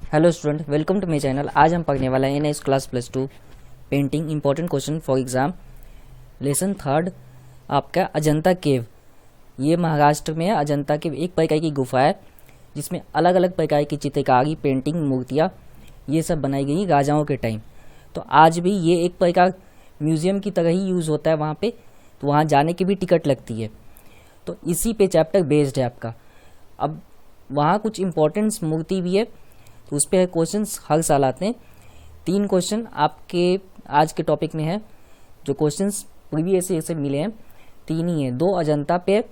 Hello student, welcome to my channel. आज हम पढ़ने वाला है NIS class +2 painting important question for exam lesson third आपका अजंता केव। ये महाराष्ट्र में है। अजंता केव एक प्रकार की गुफा है जिसमें अलग अलग प्रकार की चित्रकारी, पेंटिंग, मूर्तियाँ ये सब बनाई गई राजाओं के टाइम। तो आज भी ये एक प्रकार म्यूजियम की तरह ही यूज़ होता है वहाँ पे। तो वहाँ जाने की भी टिकट लगती है। तो इसी पे चैप्टर बेस्ड है आपका। अब वहाँ कुछ इम्पोर्टेंट मूर्ति भी है, तो उस पर क्वेश्चंस हर साल आते हैं। 3 क्वेश्चन आपके आज के टॉपिक में है। जो क्वेश्चंस प्रीवियस ईयर से मिले हैं 3 ही हैं, 2 अजंता पे,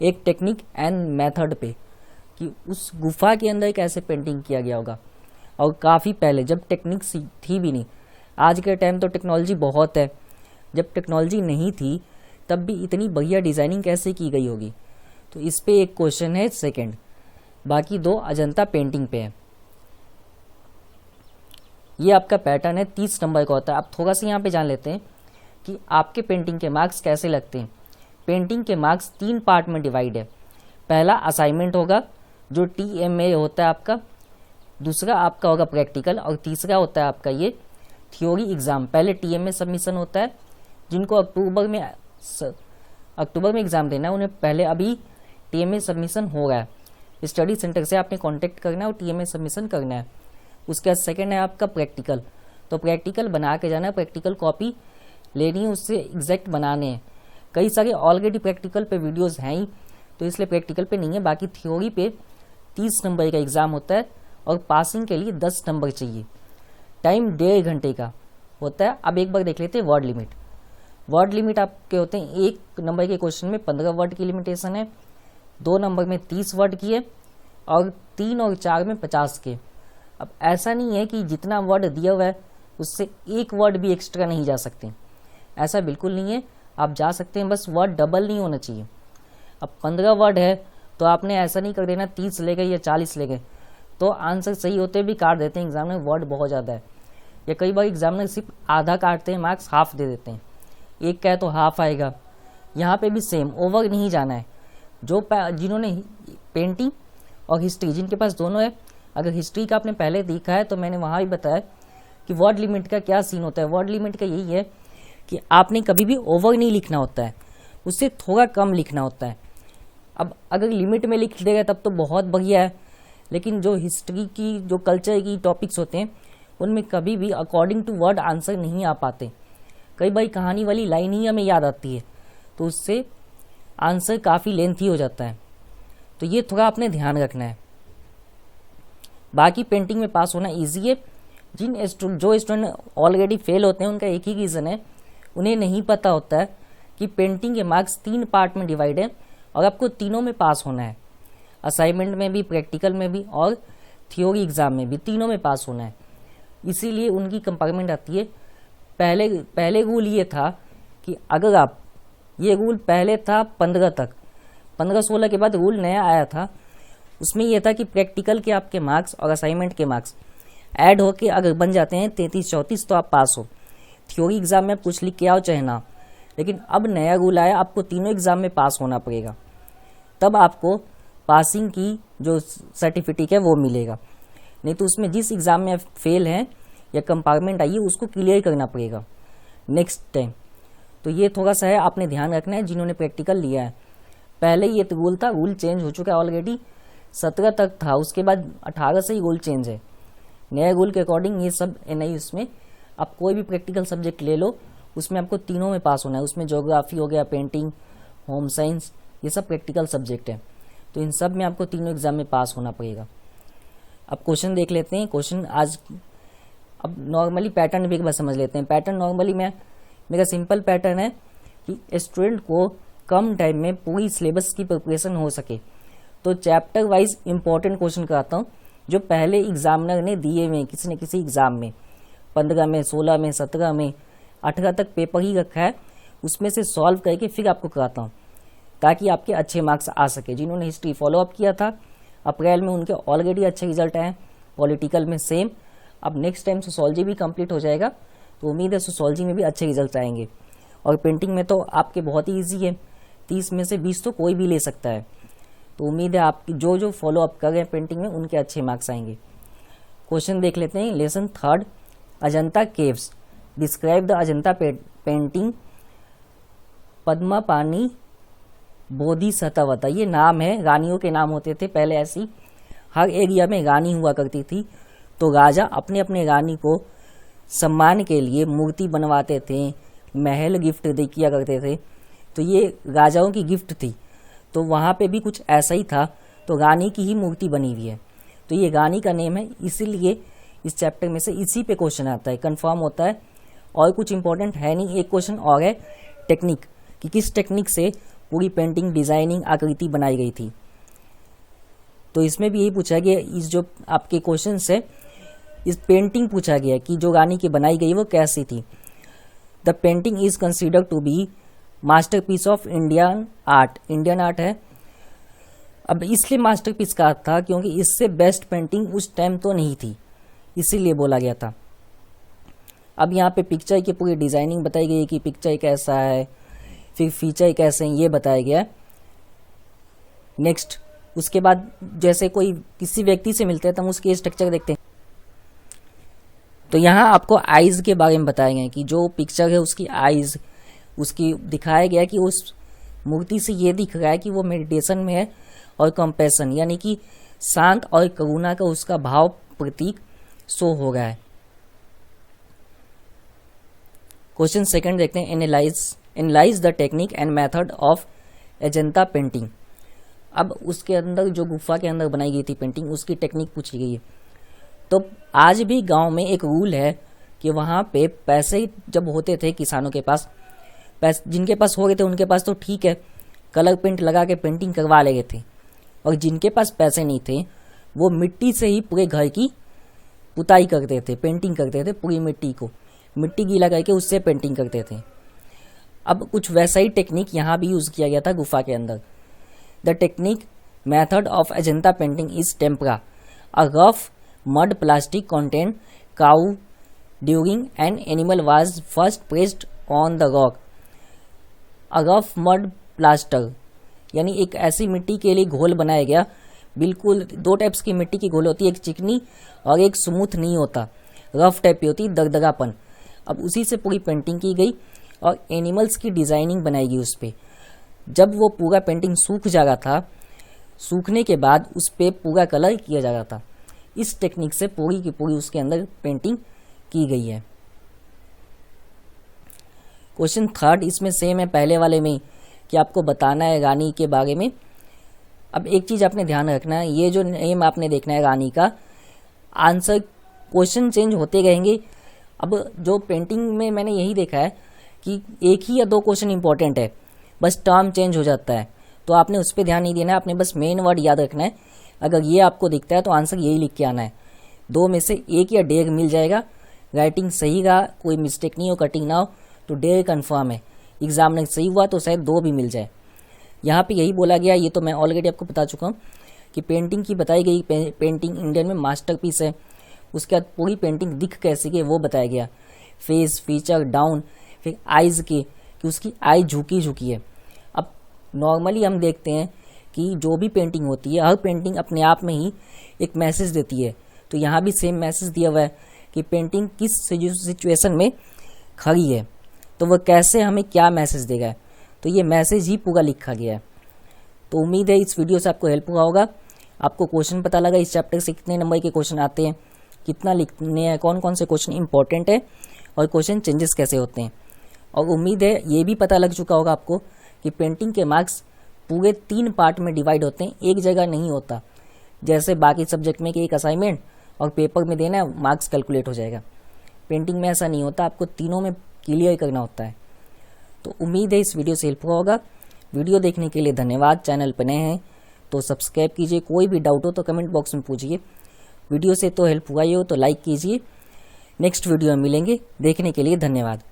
एक टेक्निक एंड मेथड पे कि उस गुफा के अंदर कैसे पेंटिंग किया गया होगा। और काफ़ी पहले जब टेक्निक थी भी नहीं, आज के टाइम तो टेक्नोलॉजी बहुत है, जब टेक्नोलॉजी नहीं थी तब भी इतनी बढ़िया डिज़ाइनिंग कैसे की गई होगी। तो इस पे एक क्वेश्चन है सेकंड, बाकी 2 अजंता पेंटिंग पे है। ये आपका पैटर्न है, 30 नंबर का होता है। आप थोड़ा सा यहाँ पे जान लेते हैं कि आपके पेंटिंग के मार्क्स कैसे लगते हैं। पेंटिंग के मार्क्स 3 पार्ट में डिवाइड है। पहला असाइनमेंट होगा जो TMA होता है आपका, दूसरा आपका होगा प्रैक्टिकल, और तीसरा होता है आपका ये थ्योरी एग्ज़ाम। पहले TMA सबमिशन होता है, जिनको अक्टूबर में एग्ज़ाम देना है उन्हें पहले अभी TMA सबमिशन हो रहा है। स्टडी सेंटर से आपने कॉन्टेक्ट करना है और TMA सबमिशन करना है। उसके बाद सेकेंड है आपका प्रैक्टिकल। तो प्रैक्टिकल बना के जाना है, प्रैक्टिकल कॉपी लेनी है, उससे एग्जैक्ट बनाने हैं। कई सारे ऑलरेडी प्रैक्टिकल पे वीडियोस हैं ही, तो इसलिए प्रैक्टिकल पे नहीं है। बाकी थ्योरी पे 30 नंबर का एग्ज़ाम होता है और पासिंग के लिए 10 नंबर चाहिए। टाइम 1.5 घंटे का होता है। अब एक बार देख लेते हैं वर्ड लिमिट। वर्ड लिमिट आपके होते हैं 1 नंबर के क्वेश्चन में 15 वर्ड की लिमिटेशन है, 2 नंबर में 30 वर्ड की है, और 3 और 4 में 50 के। अब ऐसा नहीं है कि जितना वर्ड दिया हुआ है उससे 1 वर्ड भी एक्स्ट्रा नहीं जा सकते, ऐसा बिल्कुल नहीं है। आप जा सकते हैं, बस वर्ड डबल नहीं होना चाहिए। अब 15 वर्ड है तो आपने ऐसा नहीं कर देना 30 ले गए या 40 ले गए, तो आंसर सही होते भी काट देते हैं एग्जामिनर, वर्ड बहुत ज़्यादा है। या कई बार एग्जामिनर सिर्फ आधा काटते हैं, मार्क्स हाफ दे देते हैं। एक का है तो हाफ आएगा। यहाँ पे भी सेम, ओवर नहीं जाना है। जिन्होंने पेंटिंग और हिस्ट्री, जिनके पास दोनों है, अगर हिस्ट्री का आपने पहले देखा है तो मैंने वहाँ भी बताया कि वर्ड लिमिट का क्या सीन होता है। वर्ड लिमिट का यही है कि आपने कभी भी ओवर नहीं लिखना होता है, उससे थोड़ा कम लिखना होता है। अब अगर लिमिट में लिख देगा तब तो बहुत बढ़िया है, लेकिन जो हिस्ट्री की, जो कल्चर की टॉपिक्स होते हैं उनमें कभी भी अकॉर्डिंग टू वर्ड आंसर नहीं आ पाते। कई बार कहानी वाली लाइन ही हमें याद आती है, तो उससे आंसर काफ़ी लेंथी हो जाता है। तो ये थोड़ा आपने ध्यान रखना है। बाकी पेंटिंग में पास होना इजी है। जो स्टूडेंट ऑलरेडी फेल होते हैं उनका एक ही रीज़न है, उन्हें नहीं पता होता है कि पेंटिंग के मार्क्स 3 पार्ट में डिवाइड है और आपको तीनों में पास होना है। असाइनमेंट में भी, प्रैक्टिकल में भी और थ्योरी एग्ज़ाम में भी, तीनों में पास होना है। इसीलिए उनकी कंपार्टमेंट आती है। पहले रूल ये था कि अगर आप, ये रूल पहले था 15 तक, 15-16 के बाद रूल नया आया था। उसमें यह था कि प्रैक्टिकल के आपके मार्क्स और असाइनमेंट के मार्क्स ऐड होके अगर बन जाते हैं 33-34 तो आप पास हो। थ्योरी एग्ज़ाम में आप कुछ लिख के आओ चाहे ना। लेकिन अब नया रूल आया, आपको तीनों एग्ज़ाम में पास होना पड़ेगा, तब आपको पासिंग की जो सर्टिफिकेट है वो मिलेगा। नहीं तो उसमें जिस एग्ज़ाम में फेल हैं या कंपार्टमेंट आई है उसको क्लियर करना पड़ेगा नेक्स्ट टाइम। तो ये थोड़ा सा है, आपने ध्यान रखना है जिन्होंने प्रैक्टिकल लिया है। पहले ये तो रूल था, रूल चेंज हो चुका है ऑलरेडी। 17 तक था, उसके बाद 18 से ही रूल चेंज है। नए रूल के अकॉर्डिंग ये सब NIS में आप कोई भी प्रैक्टिकल सब्जेक्ट ले लो, उसमें आपको तीनों में पास होना है। उसमें ज्योग्राफी हो गया, पेंटिंग, होम साइंस, ये सब प्रैक्टिकल सब्जेक्ट है। तो इन सब में आपको तीनों एग्जाम में पास होना पड़ेगा। अब क्वेश्चन देख लेते हैं। क्वेश्चन आज, अब नॉर्मली पैटर्न भी एक बार समझ लेते हैं। पैटर्न नॉर्मली मेरा सिंपल पैटर्न है कि स्टूडेंट को कम टाइम में पूरी सिलेबस की प्रिपरेशन हो सके, तो चैप्टर वाइज इंपॉर्टेंट क्वेश्चन कराता हूँ जो पहले एग्जामिनर ने दिए हुए किसी न किसी एग्ज़ाम में, 15 में, 16 में, 17 में, 18 तक पेपर ही रखा है, उसमें से सॉल्व करके फिर आपको कराता हूँ, ताकि आपके अच्छे मार्क्स आ सके। जिन्होंने हिस्ट्री फॉलोअप किया था अप्रैल में, उनके ऑलरेडी अच्छे रिजल्ट आए। पॉलिटिकल में सेम। अब नेक्स्ट टाइम सोशोलॉजी भी कंप्लीट हो जाएगा, तो उम्मीद है सोशोलॉजी में भी अच्छे रिजल्ट आएंगे। और पेंटिंग में तो आपके बहुत ही ईजी है, 30 में से 20 तो कोई भी ले सकता है। तो उम्मीद है आपकी जो फॉलो अप कर रहे हैं पेंटिंग में उनके अच्छे मार्क्स आएंगे। क्वेश्चन देख लेते हैं। Lesson third, Ajanta caves, describe the Ajanta painting. Padmapani Bodhisattva, ये नाम है, रानियों के नाम होते थे पहले। ऐसी हर एरिया में रानी हुआ करती थी, तो राजा अपने अपने रानी को सम्मान के लिए मूर्ति बनवाते थे, महल गिफ्ट किया करते थे। तो ये राजाओं की गिफ्ट थी, तो वहाँ पे भी कुछ ऐसा ही था, तो रानी की ही मूर्ति बनी हुई है। तो ये रानी का नेम है, इसीलिए इस चैप्टर में से इसी पे क्वेश्चन आता है, कंफर्म होता है। और कुछ इंपॉर्टेंट है नहीं। एक क्वेश्चन और है टेक्निक, कि किस टेक्निक से पूरी पेंटिंग, डिजाइनिंग, आकृति बनाई गई थी। तो इसमें भी यही पूछा गया, इस जो आपके क्वेश्चन है, इस पेंटिंग पूछा गया कि जो रानी की बनाई गई वो कैसी थी। The painting is considered to be masterpiece of Indian art, Indian art है। अब इसलिए मास्टरपीस कहा था क्योंकि इससे बेस्ट पेंटिंग उस टाइम तो नहीं थी, इसीलिए बोला गया था। अब यहाँ पे पिक्चर की पूरी डिजाइनिंग बताई गई है कि पिक्चर कैसा है, फिर फीचर कैसे हैं, ये बताया गया। नेक्स्ट, उसके बाद जैसे कोई किसी व्यक्ति से मिलते हैं तो हम उसके स्ट्रक्चर देखते हैं। तो यहाँ आपको आइज के बारे में बताया गया कि जो पिक्चर है उसकी आइज, उसकी दिखाया गया कि उस मूर्ति से ये दिख रहा है कि वो मेडिटेशन में है, और कंपैशन यानी कि शांत और करुणा का उसका भाव प्रतीक शो हो रहा है। क्वेश्चन सेकंड देखते हैं। Analyse the technique and method of Ajanta painting. अब उसके अंदर जो गुफा के अंदर बनाई गई थी पेंटिंग, उसकी टेक्निक पूछी गई है। तो आज भी गांव में एक रूल है कि वहाँ पे पैसे जब होते थे किसानों के पास, जिनके पास हो गए थे उनके पास तो ठीक है, कलर पेंट लगा के पेंटिंग करवा ले गए थे, और जिनके पास पैसे नहीं थे वो मिट्टी से ही पूरे घर की पुताई करते थे, पेंटिंग करते थे। पूरी मिट्टी गीला करके उससे पेंटिंग करते थे। अब कुछ वैसा ही टेक्निक यहाँ भी यूज किया गया था गुफा के अंदर। The technique method of Ajanta painting is tempera, a rough mud plastic contained cow during an animal was first pressed on the rock। a rough mud plaster यानी एक ऐसी मिट्टी के लिए घोल बनाया गया, बिल्कुल दो टाइप्स की मिट्टी की घोल होती है, एक चिकनी और एक स्मूथ नहीं होता, रफ टाइप की होती है, दगदगापन। अब उसी से पूरी पेंटिंग की गई और एनिमल्स की डिजाइनिंग बनाई गई उस पर। जब वो पूरा पेंटिंग सूख जाता था, सूखने के बाद उस पर पूरा कलर किया जाता था। इस टेक्निक से पूरी की पूरी उसके अंदर पेंटिंग की गई है। क्वेश्चन थर्ड, इसमें सेम है पहले वाले में कि आपको बताना है रानी के बारे में। अब एक चीज आपने ध्यान रखना है, ये जो नेम आपने देखना है रानी का, आंसर क्वेश्चन चेंज होते रहेंगे। अब जो पेंटिंग में मैंने यही देखा है कि एक ही या दो क्वेश्चन इंपॉर्टेंट है, बस टर्म चेंज हो जाता है, तो आपने उस पर ध्यान नहीं देना है, आपने बस मेन वर्ड याद रखना है। अगर ये आपको दिखता है तो आंसर यही लिख के आना है। दो में से एक या डेढ़ मिल जाएगा। राइटिंग सही रहा, कोई मिस्टेक नहीं हो, कटिंग ना हो, तो डेढ़ कन्फर्म है। एग्जाम में सही हुआ तो शायद दो भी मिल जाए। यहाँ पे यही बोला गया, ये तो मैं ऑलरेडी आपको बता चुका हूँ कि पेंटिंग की बताई गई पेंटिंग इंडियन में मास्टरपीस है। उसके बाद पूरी पेंटिंग दिख कैसी है वो बताया गया, फेस, फीचर, डाउन, फिर आइज के कि उसकी आई झुकी है। अब नॉर्मली हम देखते हैं कि जो भी पेंटिंग होती है, हर पेंटिंग अपने आप में ही एक मैसेज देती है। तो यहाँ भी सेम मैसेज दिया हुआ है कि पेंटिंग किस सिचुएशन में खड़ी है, तो वह कैसे हमें क्या मैसेज देगा, तो ये मैसेज ही पूरा लिखा गया है। तो उम्मीद है इस वीडियो से आपको हेल्प हुआ होगा। आपको क्वेश्चन पता लगा इस चैप्टर से कितने नंबर के क्वेश्चन आते हैं, कितना लिखने हैं, कौन कौन से क्वेश्चन इंपॉर्टेंट है, और क्वेश्चन चेंजेस कैसे होते हैं। और उम्मीद है ये भी पता लग चुका होगा आपको कि पेंटिंग के मार्क्स पूरे 3 पार्ट में डिवाइड होते हैं, एक जगह नहीं होता। जैसे बाकी सब्जेक्ट में कि एक असाइनमेंट और पेपर में देना है, मार्क्स कैलकुलेट हो जाएगा। पेंटिंग में ऐसा नहीं होता, आपको तीनों में क्लियर करना होता है। तो उम्मीद है इस वीडियो से हेल्प हुआ होगा। वीडियो देखने के लिए धन्यवाद। चैनल पर नए हैं तो सब्सक्राइब कीजिए। कोई भी डाउट हो तो कमेंट बॉक्स में पूछिए। वीडियो से तो हेल्प हुआ ही हो तो लाइक कीजिए। नेक्स्ट वीडियो में मिलेंगे। देखने के लिए धन्यवाद।